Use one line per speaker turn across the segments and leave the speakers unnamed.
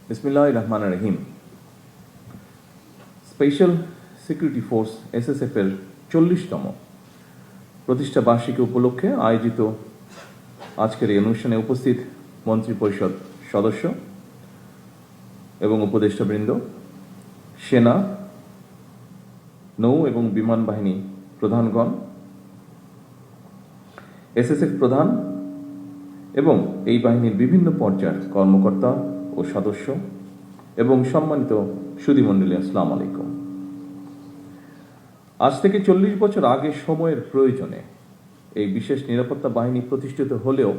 বিসমিল্লাহির রহমানির রহিম। Special security force SSF এর 40তম প্রতিষ্ঠা বার্ষিকী উপলক্ষে আয়োজিত আজকের এই অনুষ্ঠানে উপস্থিত মন্ত্রিপরিষদ সদস্য এবং উপদেষ্টাবৃন্দ, সেনা, নৌ এবং বিমান বাহিনী প্রধানগণ, এসএসএফ প্রধান এবং এই বাহিনীর বিভিন্ন পর্যায়ের কর্মকর্তা ও সদস্য এবং সম্মানিত সুধীমণ্ডলী, আসসালামু আলাইকুম। আজ থেকে 40 বছর আগে সময়ের প্রয়োজনে এই বিশেষ নিরাপত্তা বাহিনী প্রতিষ্ঠিত হলেও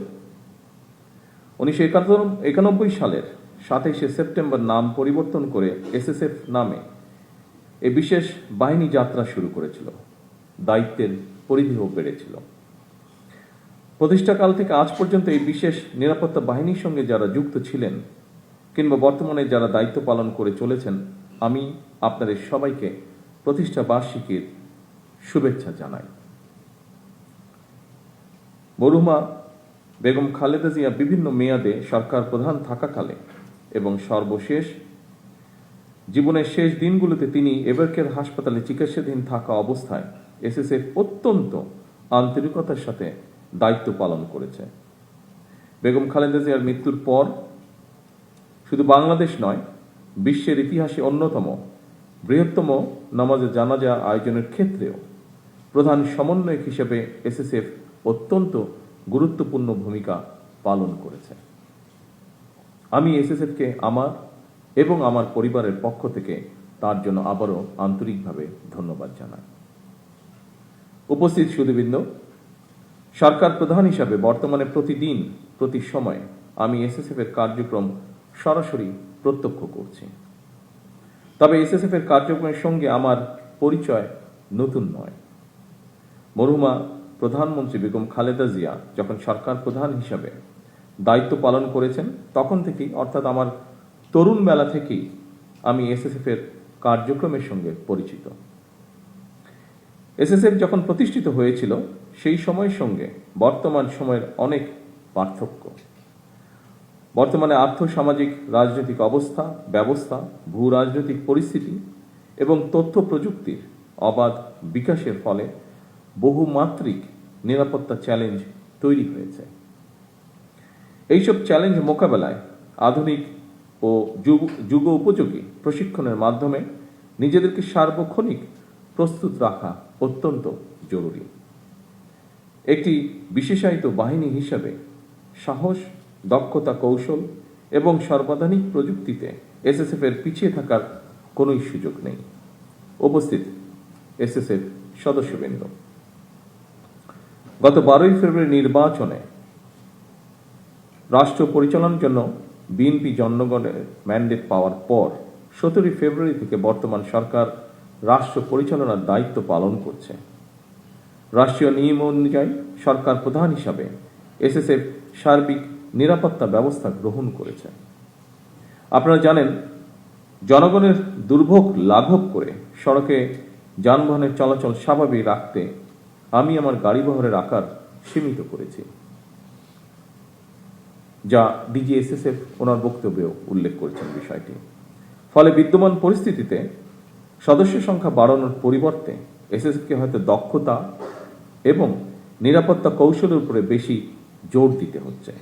1991 সালের 27শে সেপ্টেম্বর নাম পরিবর্তন করে এসএসএফ নামে এই বিশেষ বাহিনী যাত্রা শুরু করেছিল। দায়িত্বের পরিধিও বেড়েছিল। প্রতিষ্ঠাকাল থেকে আজ পর্যন্ত এই বিশেষ নিরাপত্তা বাহিনীর সঙ্গে যারা যুক্ত ছিলেন কিংবা বর্তমানে যারা দায়িত্ব পালন করে চলেছেন, আমি আপনাদের সবাইকে প্রতিষ্ঠা বার্ষিকীর শুভেচ্ছা জানাই। মরহুমা বেগম খালেদা জিয়া বিভিন্ন মেয়াদে সরকার প্রধান থাকাকালে এবং সর্বশেষ জীবনের শেষ দিনগুলোতে তিনি এভারকেয়ার হাসপাতালে চিকিৎসাধীন থাকা অবস্থায় এসএসএফ অত্যন্ত আন্তরিকতার সাথে দায়িত্ব পালন করেছে। বেগম খালেদা জিয়ার মৃত্যুর পর শুধু বাংলাদেশ নয়, বিশ্বের ইতিহাসে অন্যতম বৃহত্তম নামাজে জানাজা আয়োজনের ক্ষেত্রেও প্রধান সমন্বয়ক হিসেবে এসএসএফ অত্যন্ত গুরুত্বপূর্ণ ভূমিকা পালন করেছে। আমি এসএসএফকে আমার এবং আমার পরিবারের পক্ষ থেকে তার জন্য আবারও আন্তরিকভাবে ধন্যবাদ জানাই। উপস্থিত সুধীবৃন্দ, সরকার প্রধান হিসাবে বর্তমানে প্রতিদিন প্রতি সময় আমি এসএসএফ এর কার্যক্রম সরাসরি প্রত্যক্ষ করছি। তবে এসএসএফ এর কার্যক্রমের সঙ্গে আমার পরিচয় নতুন নয়। মরহুমা প্রধানমন্ত্রী বেগম খালেদা জিয়া যখন সরকার প্রধান হিসাবে দায়িত্ব পালন করেছেন তখন থেকেই, অর্থাৎ আমার তরুণ বেলা থেকেই আমি এসএসএফ এর কার্যক্রমের সঙ্গে পরিচিত। এসএসএফ যখন প্রতিষ্ঠিত হয়েছিল সেই সময়ের সঙ্গে বর্তমান সময়ের অনেক পার্থক্য। বর্তমানে আর্থসামাজিক রাজনৈতিক অবস্থা ব্যবস্থা, ভূ রাজনৈতিক পরিস্থিতি এবং তথ্য প্রযুক্তির অবাধ বিকাশের ফলে বহুমাত্রিক নিরাপত্তা চ্যালেঞ্জ তৈরি হয়েছে। এইসব চ্যালেঞ্জ মোকাবেলায় আধুনিক ও যুগ উপযোগী প্রশিক্ষণের মাধ্যমে নিজেদেরকে সার্বক্ষণিক প্রস্তুত রাখা অত্যন্ত জরুরি। একটি বিশেষায়িত বাহিনী হিসাবে সাহস, দক্ষতা, কৌশল এবং সর্বাধুনিক প্রযুক্তিতে এসএসএফ এর পিছিয়ে থাকার কোনো সুযোগ নেই। উপস্থিত এসএসএফ সদস্যবৃন্দ, গত 12ই ফেব্রুয়ারি নির্বাচনে রাষ্ট্র পরিচালনার জন্য বিএনপি জনগণের ম্যান্ডেট পাওয়ার পর 17ই ফেব্রুয়ারি থেকে বর্তমান সরকার রাষ্ট্র পরিচালনার দায়িত্ব পালন করছে। রাষ্ট্রীয় নিয়ম অনুযায়ী সরকার প্রধান হিসাবে এসএসএফ সার্বিক নিরাপত্তা ব্যবস্থা গ্রহণ করেছে। আপনারা জানেন, জনগণের দুর্ভোগ লাঘব করে সড়কে যানবাহনের চলাচল স্বাভাবিক রাখতে আমি আমার গাড়িবহরের আকার সীমিত করেছি, যা ডিজি এসএসএফ ওনার বক্তব্যেও উল্লেখ করেছেন বিষয়টি। ফলে বিদ্যমান পরিস্থিতিতে সদস্য সংখ্যা বাড়ানোর পরিবর্তে এসএসএফকে হয়তো দক্ষতা এবং নিরাপত্তা কৌশলের উপরে বেশি জোর দিতে হচ্ছে।